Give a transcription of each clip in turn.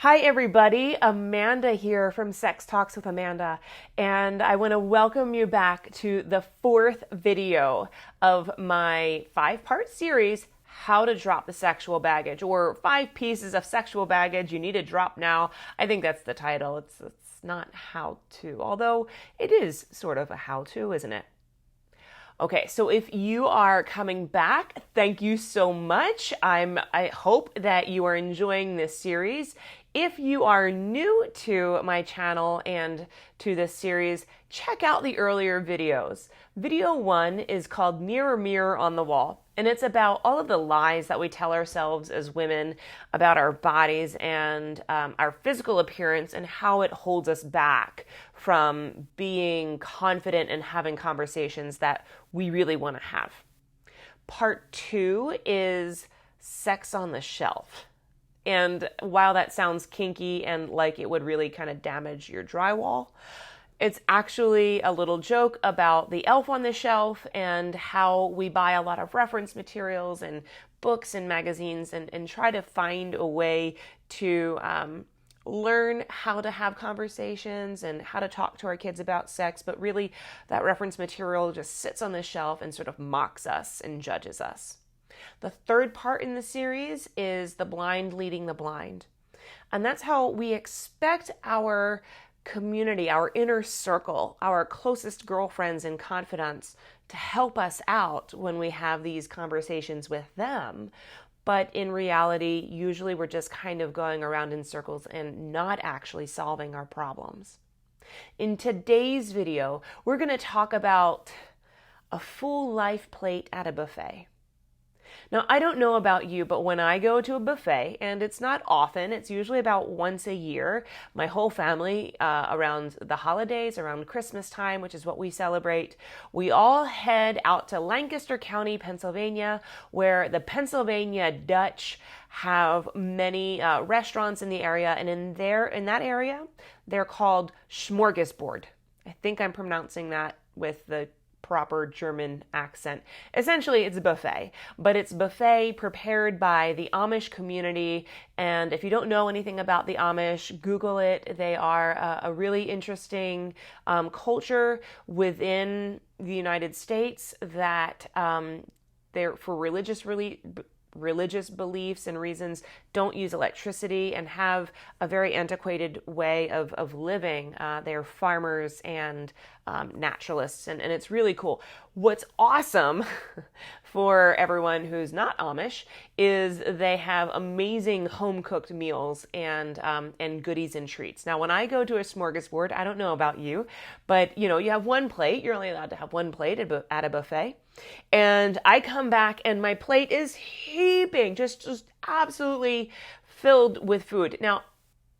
Hi, everybody. Amanda here from Sex Talks with Amanda, and I want to welcome you back to the fourth video of my five-part series, How to Drop the Sexual Baggage, or 5 Pieces of Sexual Baggage You Need to Drop Now. I think that's the title. It's not how to, although it is sort of a how-to, isn't it? Okay, so if you are coming back, thank you so much. I hope that you are enjoying this series. If you are new to my channel and to this series, check out the earlier videos. Video 1 is called Mirror, Mirror on the Wall, and it's about all of the lies that we tell ourselves as women about our bodies and our physical appearance and how it holds us back from being confident and having conversations that we really want to have. Part 2 is sex on the shelf. And while that sounds kinky and like it would really kind of damage your drywall, it's actually a little joke about the elf on the shelf and how we buy a lot of reference materials and books and magazines and try to find a way to learn how to have conversations and how to talk to our kids about sex, but really that reference material just sits on the shelf and sort of mocks us and judges us. The third part in the series is the blind leading the blind. And that's how we expect our community, our inner circle, our closest girlfriends and confidants to help us out when we have these conversations with them. But in reality, usually we're just kind of going around in circles and not actually solving our problems. In today's video, we're going to talk about a full life plate at a buffet. Now, I don't know about you, but when I go to a buffet, and it's not often, it's usually about once a year, my whole family, around the holidays, around Christmas time, which is what we celebrate, we all head out to Lancaster County, Pennsylvania, where the Pennsylvania Dutch have many restaurants in the area, and in that area, they're called smorgasbord. I think I'm pronouncing that with the proper German accent. Essentially, it's a buffet, but it's buffet prepared by the Amish community. And if you don't know anything about the Amish, Google it. They are a really interesting culture within the United States that they're for religious beliefs and reasons don't use electricity and have a very antiquated way of living. They're farmers and naturalists, and it's really cool. What's awesome for everyone who's not Amish is they have amazing home-cooked meals and goodies and treats. Now, when I go to a smorgasbord, I don't know about you, but you have one plate. You're only allowed to have one plate at a buffet. And I come back and my plate is heaping, just absolutely filled with food. Now,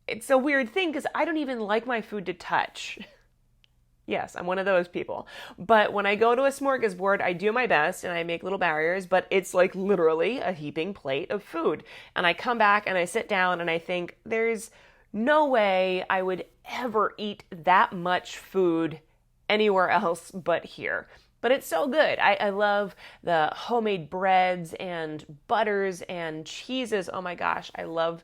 it's a weird thing because I don't even like my food to touch. Yes, I'm one of those people. But when I go to a smorgasbord, I do my best and I make little barriers, but it's like literally a heaping plate of food. And I come back and I sit down and I think there's no way I would ever eat that much food anywhere else but here. But it's so good. I love the homemade breads and butters and cheeses. Oh my gosh, I love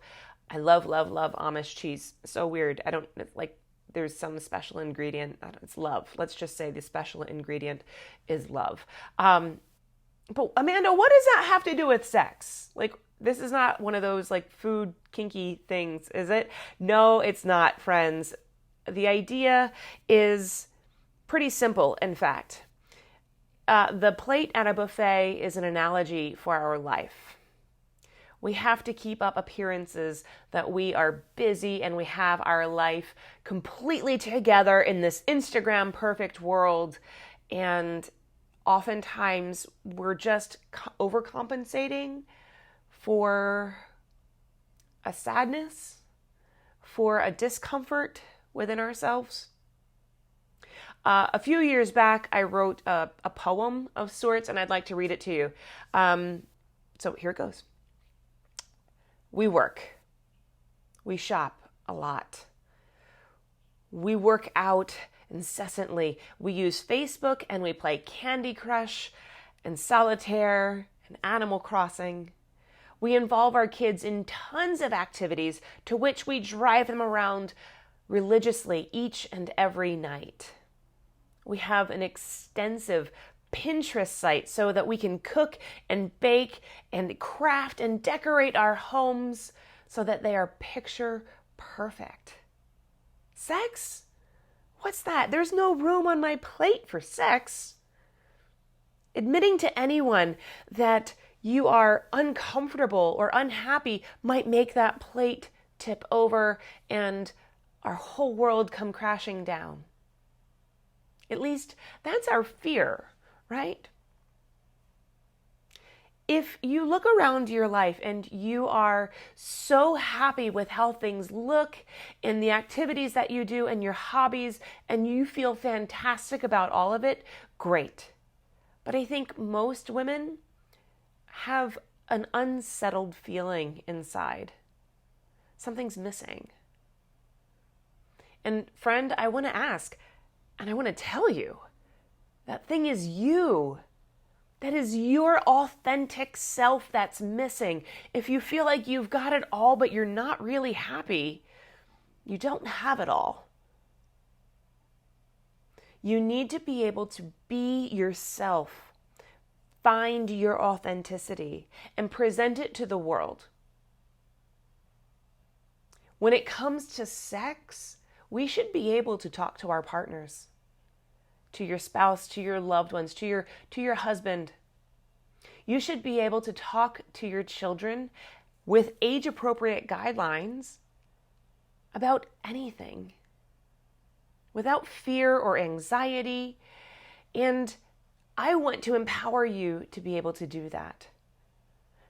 Amish cheese. So weird. I don't like. There's some special ingredient. It's love. Let's just say the special ingredient is love. But Amanda, what does that have to do with sex? Like, this is not one of those like food kinky things, is it? No, it's not, friends. The idea is pretty simple, in fact. The plate at a buffet is an analogy for our life. We have to keep up appearances that we are busy and we have our life completely together in this Instagram perfect world. And oftentimes we're just overcompensating for a sadness, for a discomfort within ourselves. A few years back, I wrote a poem of sorts, and I'd like to read it to you. So here it goes. We work. We shop a lot. We work out incessantly. We use Facebook and we play Candy Crush and Solitaire and Animal Crossing. We involve our kids in tons of activities to which we drive them around religiously each and every night. We have an extensive Pinterest site so that we can cook and bake and craft and decorate our homes so that they are picture perfect. Sex? What's that? There's no room on my plate for sex. Admitting to anyone that you are uncomfortable or unhappy might make that plate tip over and our whole world come crashing down. At least that's our fear, right? If you look around your life and you are so happy with how things look and the activities that you do and your hobbies, and you feel fantastic about all of it, great. But I think most women have an unsettled feeling inside. Something's missing. And friend, I want to ask, and I want to tell you, that thing is you. That is your authentic self that's missing. If you feel like you've got it all, but you're not really happy, you don't have it all. You need to be able to be yourself, find your authenticity, and present it to the world. When it comes to sex, we should be able to talk to our partners, to your spouse, to your loved ones, to your husband. You should be able to talk to your children with age-appropriate guidelines about anything, without fear or anxiety. And I want to empower you to be able to do that.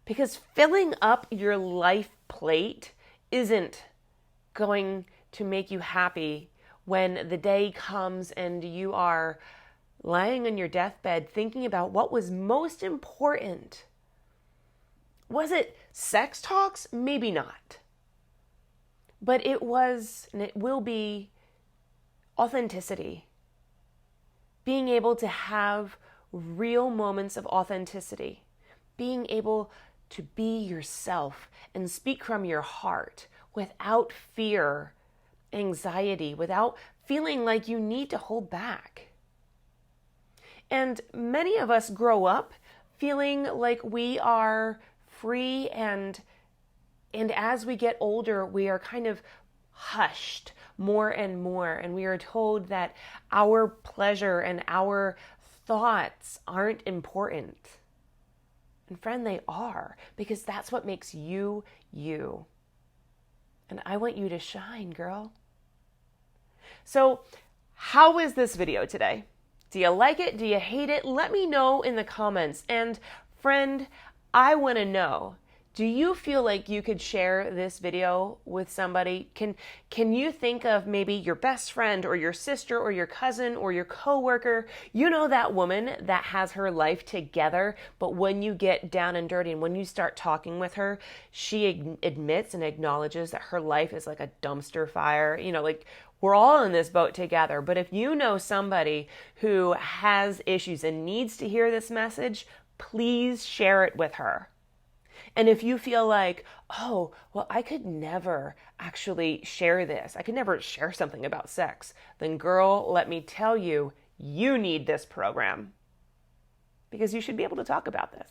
Because filling up your life plate isn't going to make you happy when the day comes and you are lying on your deathbed thinking about what was most important. Was it sex talks? Maybe not. But it was, and it will be, authenticity. Being able to have real moments of authenticity. Being able to be yourself and speak from your heart without fear, anxiety, without feeling like you need to hold back. And many of us grow up feeling like we are free, and as we get older, we are kind of hushed more and more, and we are told that our pleasure and our thoughts aren't important. And friend, they are, because that's what makes you, you. And I want you to shine, girl. So, how is this video today? Do you like it? Do you hate it? Let me know in the comments. And friend, I want to know, do you feel like you could share this video with somebody? Can you think of maybe your best friend or your sister or your cousin or your coworker? You know, that woman that has her life together, but when you get down and dirty and when you start talking with her, she admits and acknowledges that her life is like a dumpster fire. You know, like, we're all in this boat together. But if you know somebody who has issues and needs to hear this message, please share it with her. And if you feel like, oh, well, I could never actually share this, I could never share something about sex, then girl, let me tell you, you need this program. Because you should be able to talk about this.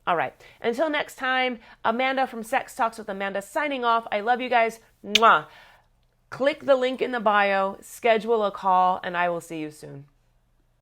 All right, until next time, Amanda from Sex Talks with Amanda signing off. I love you guys. Mwah. Click the link in the bio, schedule a call, and I will see you soon.